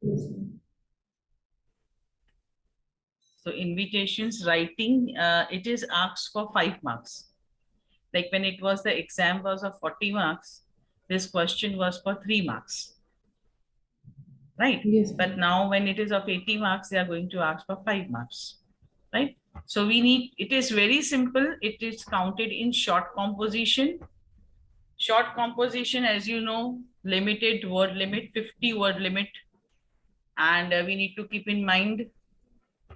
Yes, ma'am. So invitations writing, it is asked for 5 marks. Like when it was the exam was of 40 marks, this question was for 3 marks, right? Yes, But ma'am. now when it is of 80 marks, they are going to ask for 5 marks, right? So we need, it is very simple. It is counted in short composition. Short composition, as you know, limited word limit, 50 word limit. And we need to keep in mind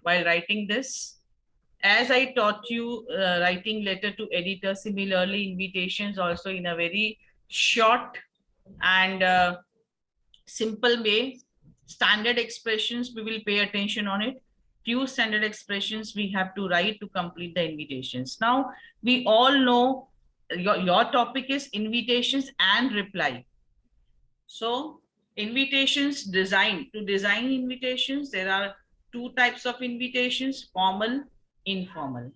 while writing this. As I taught you writing letter to editor, similarly invitations also in a very short and simple way. Standard expressions, we will pay attention on it. Few standard expressions we have to write to complete the invitations. Now, we all know your topic is invitations and reply. So invitations design, to design invitations, there are two types of invitations, formal, informal.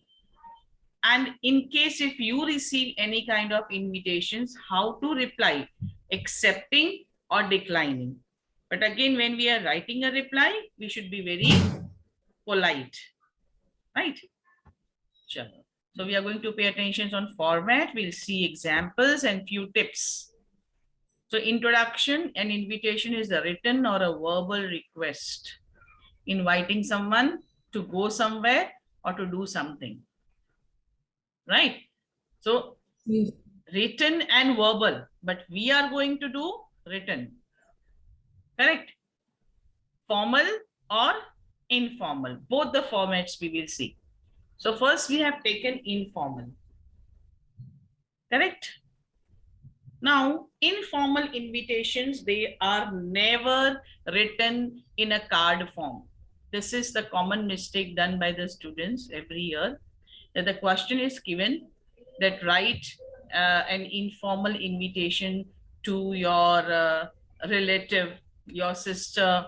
And in case if you receive any kind of invitations, how to reply, accepting or declining. But again, when we are writing a reply, we should be very polite, right? Sure. So we are going to pay attention on format. We'll see examples and few tips. So introduction and invitation is a written or a verbal request, inviting someone to go somewhere or to do something, right? So Yes. written and verbal, but we are going to do written, correct? Formal or informal, both the formats we will see. So first we have taken informal, correct? Now, informal invitations, they are never written in a card form. This is the common mistake done by the students every year. That the question is given that write an informal invitation to your relative, your sister,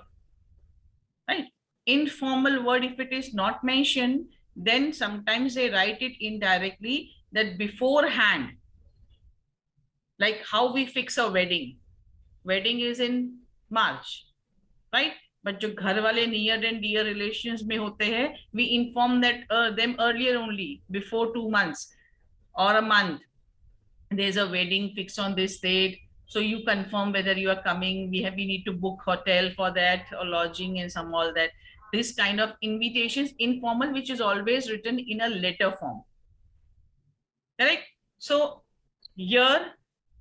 right? Informal word, if it is not mentioned, then sometimes they write it indirectly that beforehand, like how we fix a wedding. Wedding is in March, right? But जो घर वाले near and dear relations में होते हैं, we inform that them earlier only, before 2 months or a month. There's a wedding fixed on this date, so you confirm whether you are coming. We need to book hotel for that or lodging and some all that. This kind of invitations, informal, which is always written in a letter form, correct? So here,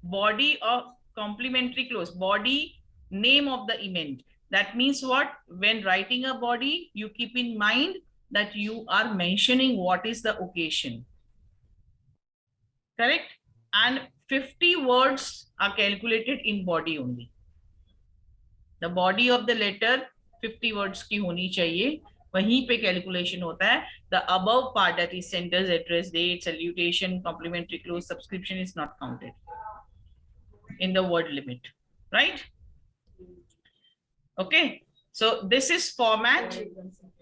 body of complimentary clause, body, name of the event. That means what? When writing a body, you keep in mind that you are mentioning what is the occasion, correct? And 50 words are calculated in body only. The body of the letter 50 words की होनी चाहिए, वहीं पे calculation होता है. The above part, that is sender's address, date, salutation, complimentary clause, subscription, is not counted in the word limit, right? Okay, so this is format.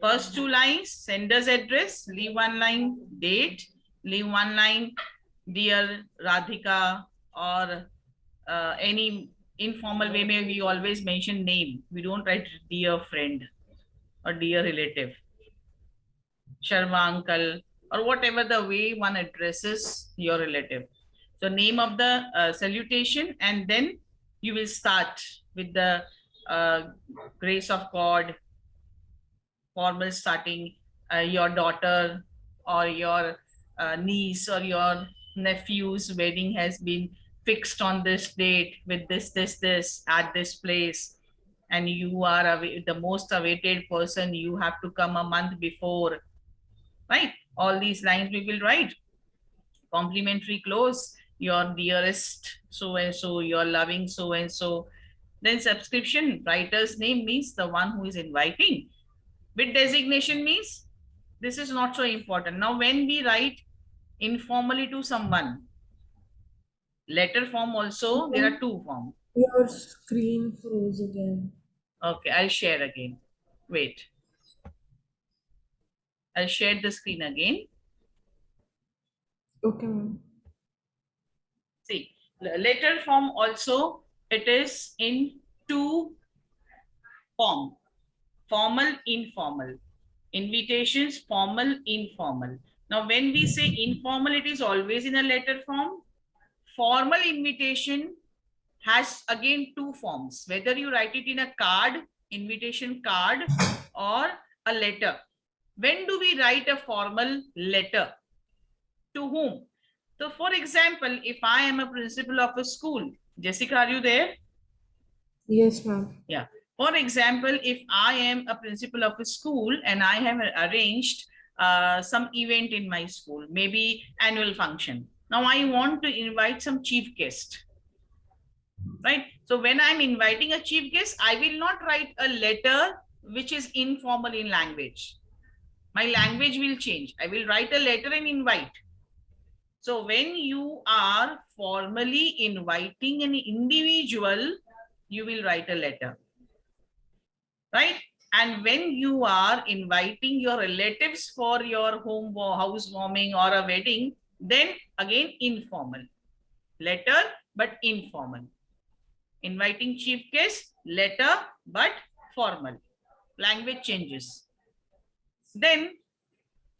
First 2 lines, sender's address, leave 1 line, date, leave 1 line, dear Radhika, or any informal way may we always mention name. We don't write dear friend or dear relative, Sharma uncle, or whatever the way one addresses your relative. So name of the salutation, and then you will start with the grace of God, formal starting, your daughter or your niece or your nephew's wedding has been fixed on this date with this at this place, and you are the most awaited person. You have to come a month before, right? All these lines we will write. Complimentary clause, your dearest so and so, your loving so and so. Then subscription, writer's name means the one who is inviting. With designation means this is not so important. Now when we write informally to someone, letter form also, there are two forms. Your screen froze again. Okay, I'll share again. Wait, I'll share the screen again. Okay, ma'am. See, letter form also, it is in two form. Formal, informal. Invitations, formal, informal. Now, when we say informal, it is always in a letter form. Formal invitation has again two forms, whether you write it in a card, invitation card, or a letter. When do we write a formal letter? To whom? So, for example, if I am a principal of a school, Jessica, are you there? Yes, ma'am. Yeah. For example, if I am a principal of a school and I have arranged some event in my school, maybe annual function. Now I want to invite some chief guest, right? So when I'm inviting a chief guest, I will not write a letter which is informal in language. My language will change. I will write a letter and invite. So when you are formally inviting an individual, you will write a letter. Right? And when you are inviting your relatives for your housewarming or a wedding, then again informal. Letter, but informal. Inviting chief guest, letter, but formal. Language changes. Then,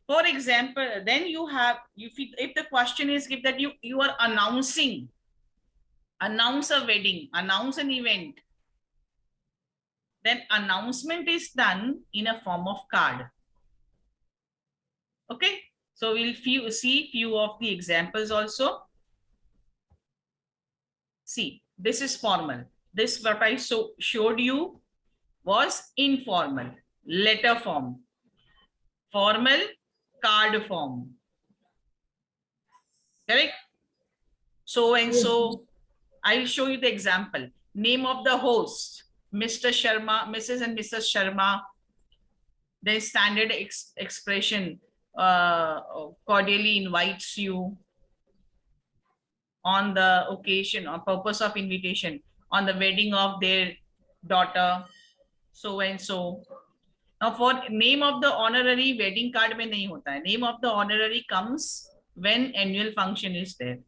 for example, then you have, if the question is if that you are announcing, announce a wedding, announce an event, then announcement is done in a form of card. Okay, so we'll see few of the examples also. See, this is formal. This what I showed you was informal, letter form. Formal, card form. Correct? So and Yes, ma'am. so, I'll show you the example. Name of the host, Mr. Sharma, Mrs. and Mrs. Sharma. Their standard expression cordially invites you on the occasion or purpose of invitation on the wedding of their daughter, so and so. Now for name of the honorary, wedding card mein nahi hota hai. Name of the honorary comes when annual function is there.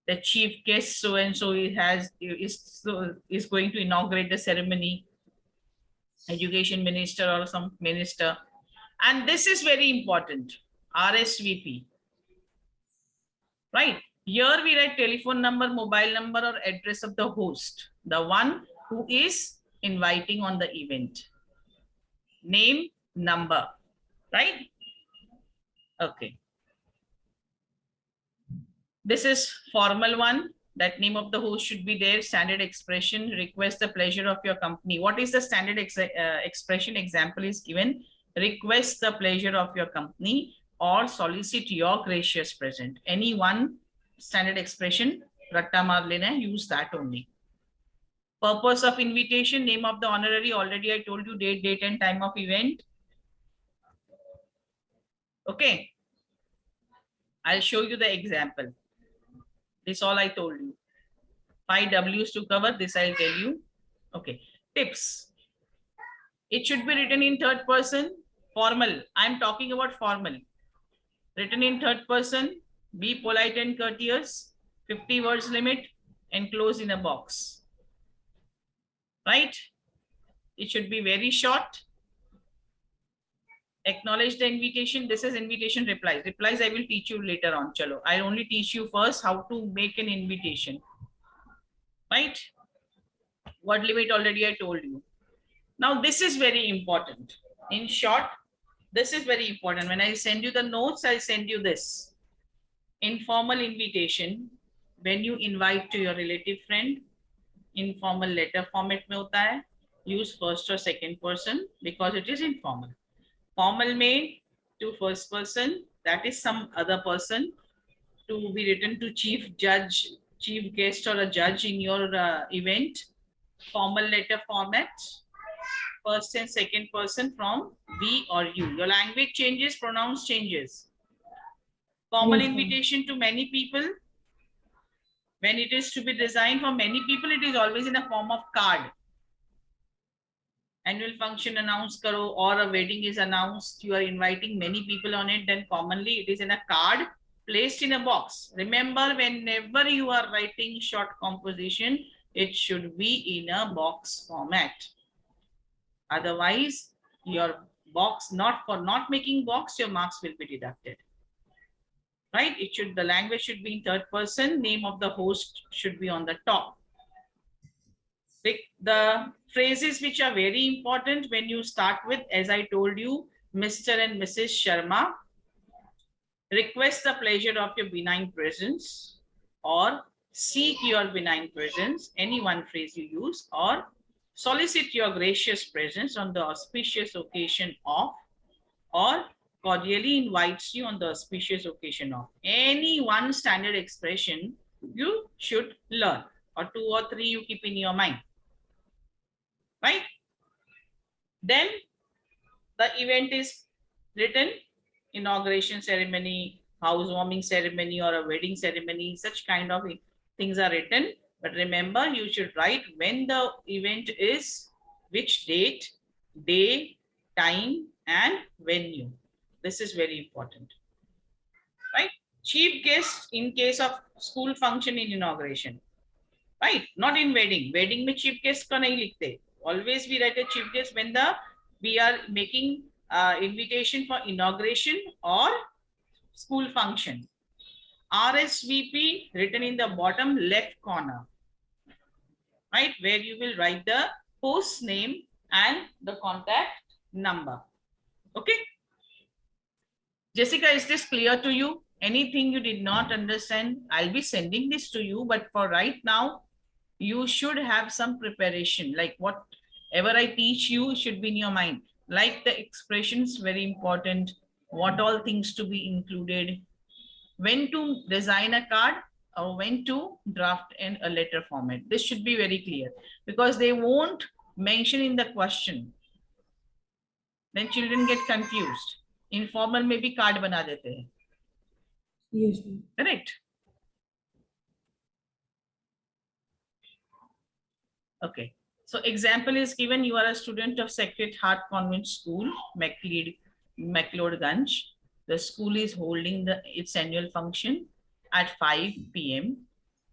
The chief guest so and so is going to inaugurate the ceremony, education minister or some minister. And this is very important, RSVP. Right? Here we write telephone number, mobile number, or address of the host, the one who is inviting on the event. Name, number, right? Okay. This is formal one. That name of the host should be there. Standard expression, request the pleasure of your company. What is the standard expression? Example is given. Request the pleasure of your company or solicit your gracious present. Any one standard expression, ratta maar lena, use that only. Purpose of invitation, name of the honorary, already I told you date and time of event. Okay. I'll show you the example. This all I told you. 5 W's to cover, this I'll tell you. Okay. Tips. It should be written in third person, formal. I'm talking about formal. Written in third person, be polite and courteous, 50 words limit, enclosed in a box. Right? It should be very short. Acknowledge the invitation. This is invitation replies. Replies I will teach you later on. Chalo. I only teach you first how to make an invitation. Right? Word limit already I told you. Now this is very important. In short, this is very important. When I send you the notes, I'll send you this. Informal invitation. When you invite to your relative friend, informal letter format mein hota hai. Use first or second person because it is informal. Formal made to first person, that is some other person, to be written to chief judge, chief guest or a judge in your event. Formal letter format, first and second person from we or you. Your language changes, pronouns changes. Formal Yes, ma'am. invitation to many people. When it is to be designed for many people, it is always in a form of card. Annual function announced karo or a wedding is announced, you are inviting many people on it, then commonly it is in a card placed in a box. Remember, whenever you are writing short composition, it should be in a box format. Otherwise, your box, not for not making box, your marks will be deducted. Right? It should, the language should be in third person. Name of the host should be on the top. The phrases which are very important when you start with, as I told you, Mr. and Mrs. Sharma, request the pleasure of your benign presence, or seek your benign presence, any one phrase you use, or solicit your gracious presence on the auspicious occasion of, or cordially invites you on the auspicious occasion of. Any one standard expression you should learn, or 2 or 3 you keep in your mind. Right? Then the event is written: inauguration ceremony, housewarming ceremony, or a wedding ceremony. Such kind of things are written. But remember, you should write when the event is, which date, day, time, and venue. This is very important. Right? Chief guest in case of school function in inauguration. Right? Not in wedding. Wedding में chief guest का नहीं लिखते. Always we write a chief guest when we are making invitation for inauguration or school function. RSVP written in the bottom left corner. Right? Where you will write the host name and the contact number. Okay? Jessica, is this clear to you? Anything you did not understand, I'll be sending this to you, but for right now, you should have some preparation. Like whatever I teach you should be in your mind. Like the expressions, very important. What all things to be included. When to design a card, or when to draft in a letter format. This should be very clear, because they won't mention in the question. Then children get confused. Informal में भी card बना देते हैं. Yes, ma'am. Correct. Okay. So example is given: you are a student of Sacred Heart Convent School, McLeodganj. The school is holding its annual function at 5 p.m.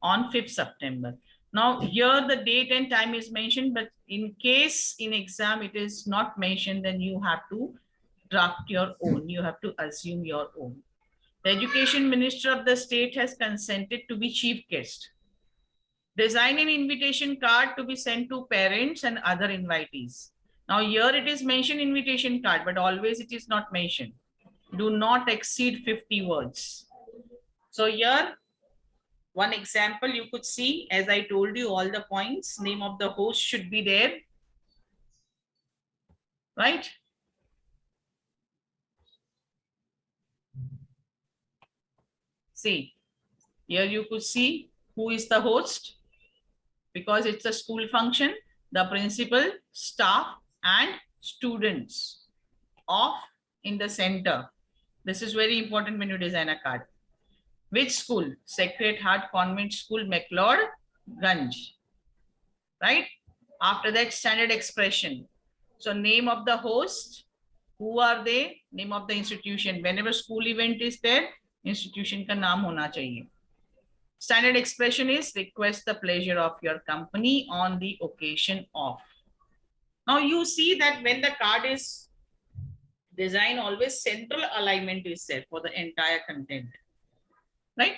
on 5th September. Now here the date and time is mentioned, but in case in exam it is not mentioned, then you have to draft your own. You have to assume your own. The Education Minister of the state has consented to be chief guest. Design an invitation card to be sent to parents and other invitees. Now here it is mentioned invitation card, but always it is not mentioned. Do not exceed 50 words. So here, one example you could see, as I told you, all the points, name of the host should be there. Right? See, here you could see who is the host. Because it's a school function, the principal, staff, and students off in the center. This is very important when you design a card. Which school? Sacred Heart Convent School, McLeodganj. Right? After that, standard expression. So name of the host, who are they? Name of the institution. Whenever school event is there, institution का नाम होना चाहिए. Standard expression is request the pleasure of your company on the occasion of. Now you see that when the card is designed, always central alignment is set for the entire content. Right?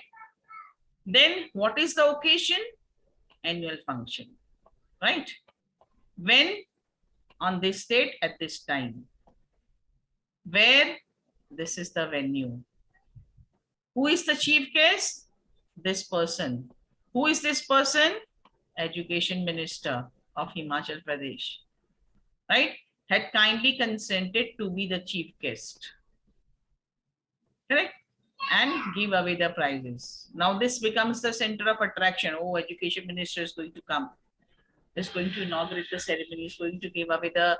Then what is the occasion? Annual function. Right? When? On this date at this time. Where? This is the venue. Who is the chief guest? This person. Who is this person? Education Minister of Himachal Pradesh. Right? Had kindly consented to be the chief guest. Correct? And give away the prizes. Now this becomes the center of attraction. Oh, Education Minister is going to come. Is going to inaugurate the ceremony. Is going to give away the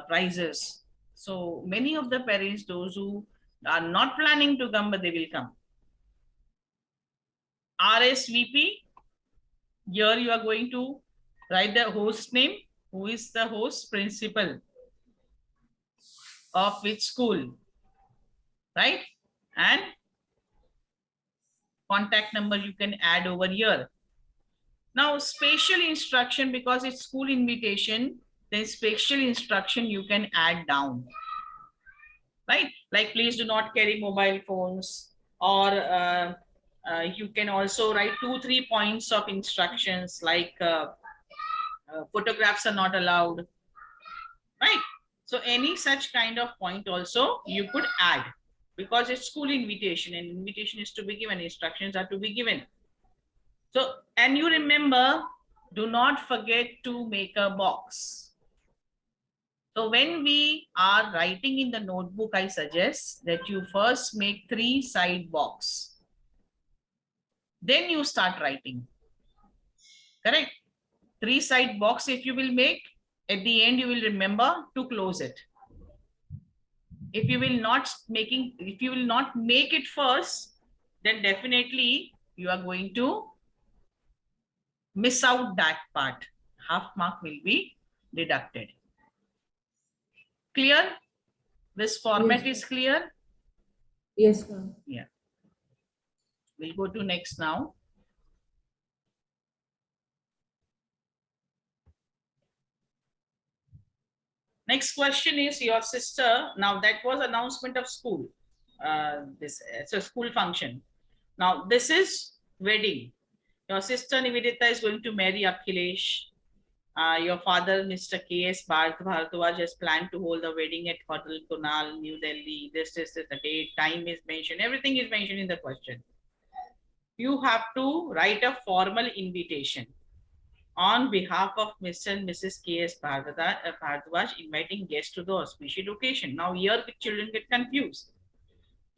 prizes. So many of the parents, those who are not planning to come, but they will come. RSVP, here you are going to write the host name. Who is the host? Principal of which school, right? And contact number you can add over here. Now, special instruction, because it's school invitation, then special instruction you can add down, right? Like please do not carry mobile phones, or you can also write 2-3 points of instructions like photographs are not allowed, right? So any such kind of point also you could add, because it's school invitation and invitation is to be given, instructions are to be given. So, and you remember, do not forget to make a box. So when we are writing in the notebook, I suggest that you first make 3 side box. Then you start writing. Correct? 3 side box if you will make, at the end you will remember to close it. If you will not make it first, then definitely you are going to miss out that part. Half mark will be deducted. Clear? This format Yes. is clear? Yes, ma'am. Yeah. We'll go to next now. Next question is your sister. Now that was announcement of school. This it's a school function. Now this is wedding. Your sister Nivedita is going to marry Akhilesh. Your father, Mr. K.S. Bharadwaj, has planned to hold a wedding at Hotel Kunal, New Delhi. This is the date, time is mentioned. Everything is mentioned in the question. You have to write a formal invitation on behalf of Mr. and Mrs. K.S. Bharadwaj, inviting guests to the auspicious occasion. Now here the children get confused.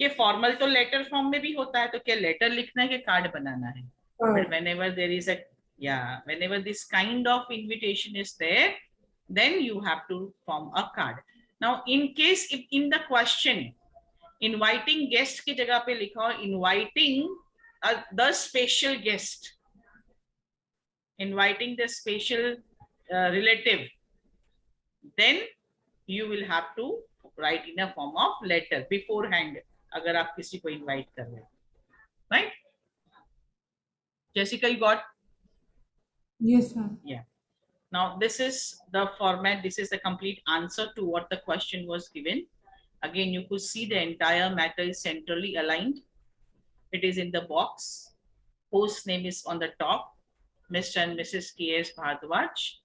कि formal तो letter form में भी होता है, तो क्या letter लिखना है कि card बनाना है? But whenever there is a, whenever this kind of invitation is there, then you have to form a card. Now in case if in the question inviting guest की जगह पे लिखा हो inviting the special guest, inviting the special relative, then you will have to write in a form of letter beforehand अगर आप किसी को invite कर रहे हो, right? Jessica, you got? Yes, ma'am. Yeah. Now this is the format. This is the complete answer to what the question was given. Again, you could see the entire matter is centrally aligned. It is in the box. Host name is on the top. Mr. and Mrs. K.S. Bharadwaj.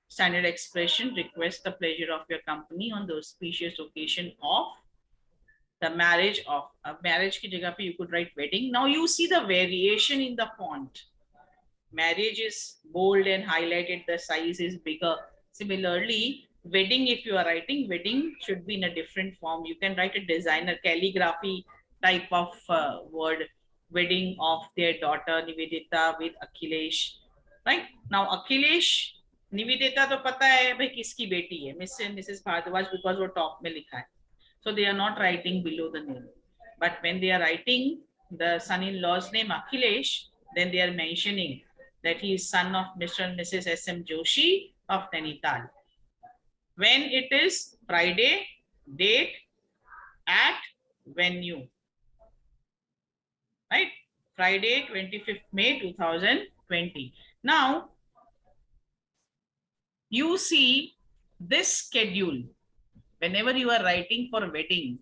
Standard expression, request the pleasure of your company on the auspicious occasion of the marriage of a marriage ki jagah pe you could write wedding. Now you see the variation in the font. Marriage is bold and highlighted, the size is bigger. Similarly, wedding, if you are writing wedding, should be in a different form. You can write a designer calligraphy type of word, wedding of their daughter Nivedita with Akhilesh, right? Now Akhilesh, Nivedita तो पता है भाई किसकी बेटी है, Mr. and Mrs. Bharadwaj, because वो top में लिखा है. So they are not writing below the name. But when they are writing the son-in-law's name Akhilesh, then they are mentioning that he is son of Mr. and Mrs. S.M. Joshi of Nainital. When it is Friday, date, at, venue. Right? Friday, 25th May 2020. Now, you see this schedule. Whenever you are writing for wedding,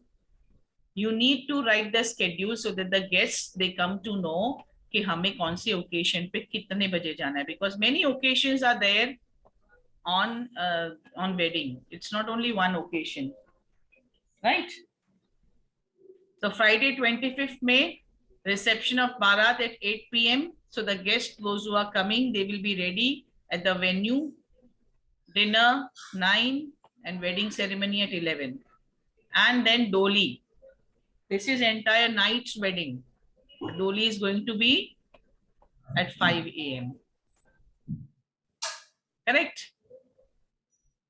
you need to write the schedule so that the guests, they come to know कि हमें कौन सी occasion पे कितने बजे जाना है, because many occasions are there on wedding. It's not only one occasion, right? So Friday 25th May, reception of Bharat at 8 p.m. So the guests, those who are coming, they will be ready at the venue. Dinner 9 and wedding ceremony at 11. And then Doli. This is entire night's wedding. Doli is going to be at 5 a.m. Correct?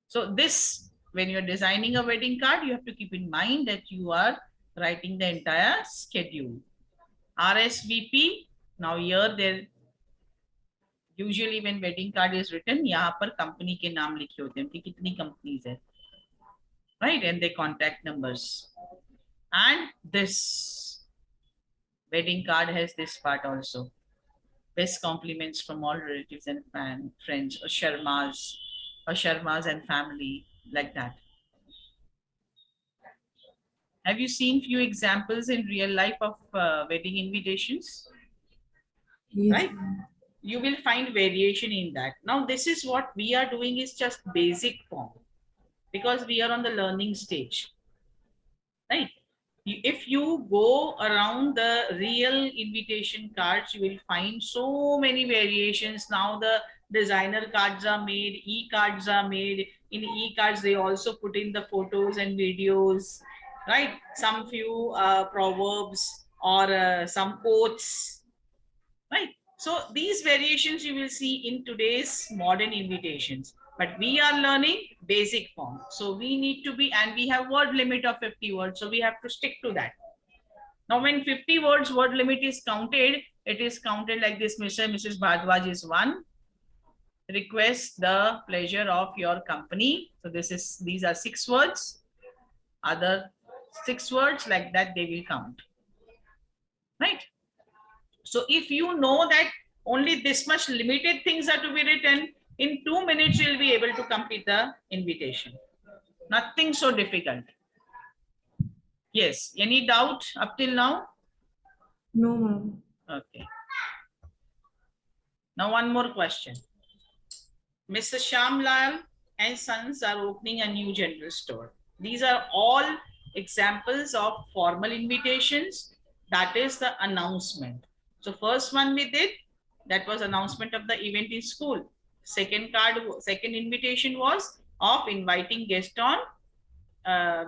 So this, when you're designing a wedding card, you have to keep in mind that you are writing the entire schedule. RSVP. Now here there, usually when wedding card is written, यहाँ पर company के नाम लिखे होते हैं कि कितनी companies है, right? And their contact numbers. And this wedding card has this part also. Best compliments from all relatives and friends, or Sharmas. Sharmas and family, like that. Have you seen few examples in real life of wedding invitations? Yes, Right? ma'am. You will find variation in that. Now, this is what we are doing is just basic form because we are on the learning stage, right? If you go around the real invitation cards, you will find so many variations. Now the designer cards are made, e-cards are made. In e-cards, they also put in the photos and videos, right? Some few proverbs or some quotes, right? So these variations you will see in today's modern invitations, but we are learning basic form. So we need to be, and we have word limit of 50 words. So we have to stick to that. Now, when 50 words word limit is counted, it is counted like this. Mr. and Mrs. Bhardwaj is one. Request the pleasure of your company. So these are 6 words. Other 6 words like that they will count. Right? So if you know that only this much limited things are to be written, in 2 minutes you'll be able to complete the invitation. Nothing so difficult. Yes. Any doubt up till now? No, ma'am. Okay. Now one more question. Mr. Shamlal and Sons are opening a new general store. These are all examples of formal invitations. That is the announcement. So first one we did, that was announcement of the event in school. Second invitation was of inviting guests on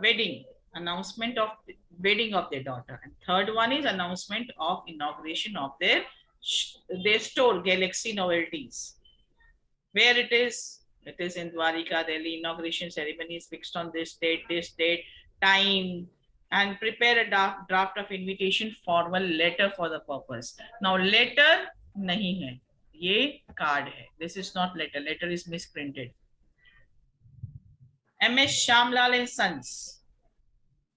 wedding, announcement of wedding of their daughter. And third one is announcement of inauguration of their store, Galaxy Novelties. Where it is in Dwarika, Delhi. Inauguration ceremony is fixed on this date, time, and prepare a draft of invitation formal letter for the purpose. Now letter nahi hai, ye card hai. This is not letter. Letter is misprinted. MS Shamlal and Sons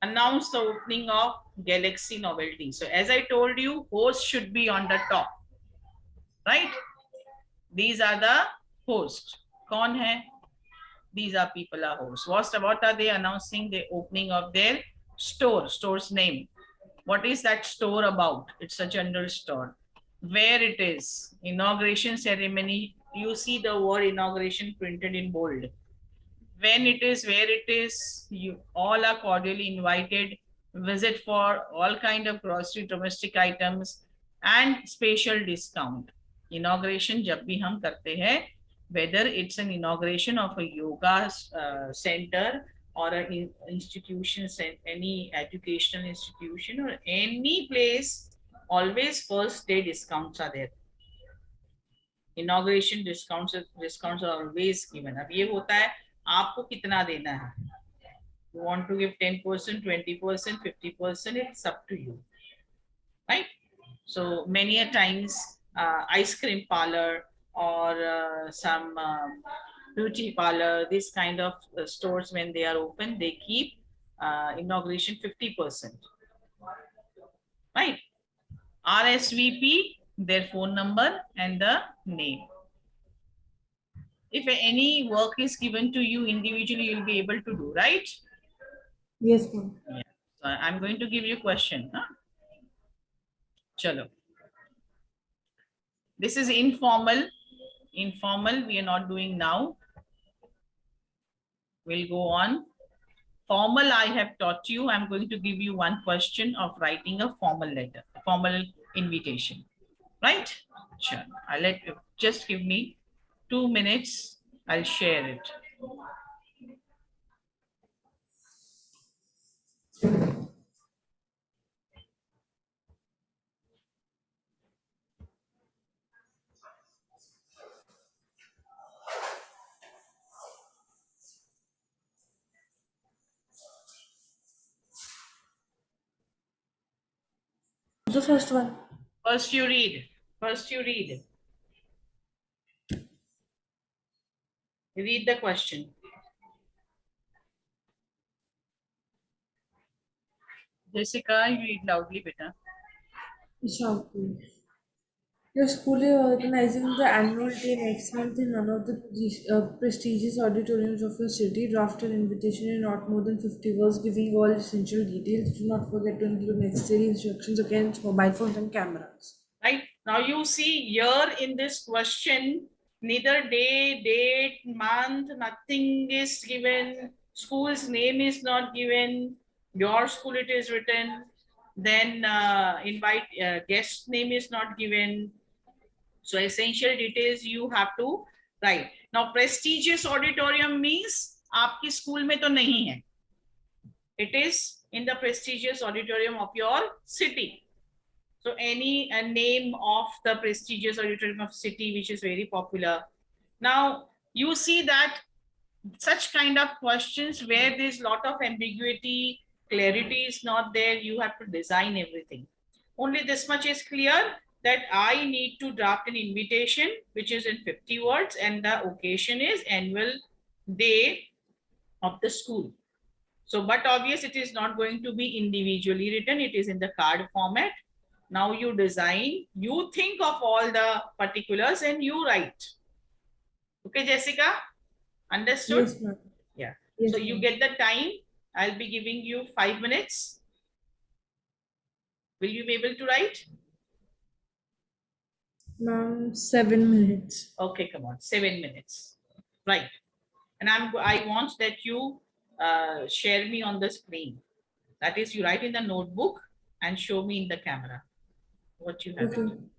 announced the opening of Galaxy Novelty. So as I told you, host should be on the top, right? These are the hosts. Kaun hai? These are people are hosts. What are they announcing? The opening of their store's name. What is that store about? It's a general store. Where it is, inauguration ceremony, you see the word inauguration printed in bold. When it is, where it is, you all are cordially invited. Visit for all kind of grocery, domestic items and special discount. Inauguration जब भी हम करते हैं, whether it's an inauguration of a yoga center or an institution, any educational institution or any place, always first day discounts are there. Inauguration discounts are always given. अब ये होता है आपको कितना देना है. You want to give 10%, 20%, 50%, it's up to you, right? So many a times ice cream parlor or some beauty parlor, this kind of stores, when they are open, they keep inauguration 50%, right? RSVP, their phone number and the name. If any work is given to you individually, you'll be able to do, right? Yes, ma'am. Yeah. So I'm going to give you a question. Huh? Chalo. This is informal. Informal, we are not doing now. We'll go on. Formal, I have taught you. I'm going to give you one question of writing a formal letter, formal invitation. Right? Sure. I'll let you just give me 2 minutes. I'll share it. The first one. First you read. First you read. Read the question. Jessica, you read loudly, beta. Shout, please. Your school is organizing the annual day next month in one of the prestigious auditoriums of your city. Draft an invitation in not more than 50 words, giving all essential details. Do not forget to include necessary instructions against mobile phones and cameras. Right now, you see here in this question, neither day, date, month, nothing is given. School's name is not given. Your school it is written. Then invite guest name is not given. So essential details you have to write. Now prestigious auditorium means आपकी school में तो नहीं है. It is in the prestigious auditorium of your city. So any name of the prestigious auditorium of city which is very popular. Now you see that such kind of questions where there's lot of ambiguity, clarity is not there, you have to design everything. Only this much is clear, that I need to draft an invitation which is in 50 words and the occasion is annual day of the school. So, but obvious it is not going to be individually written, it is in the card format. Now you design, you think of all the particulars and you write. Okay, Jessica? Understood? Yes, ma'am. Yeah. Yes, So you ma'am. get the time. I'll be giving you 5 minutes. Will you be able to write? Ma'am, 7 minutes. Okay, come on, 7 minutes. Right. And I want that you share me on the screen. That is, you write in the notebook and show me in the camera what you have Okay. written.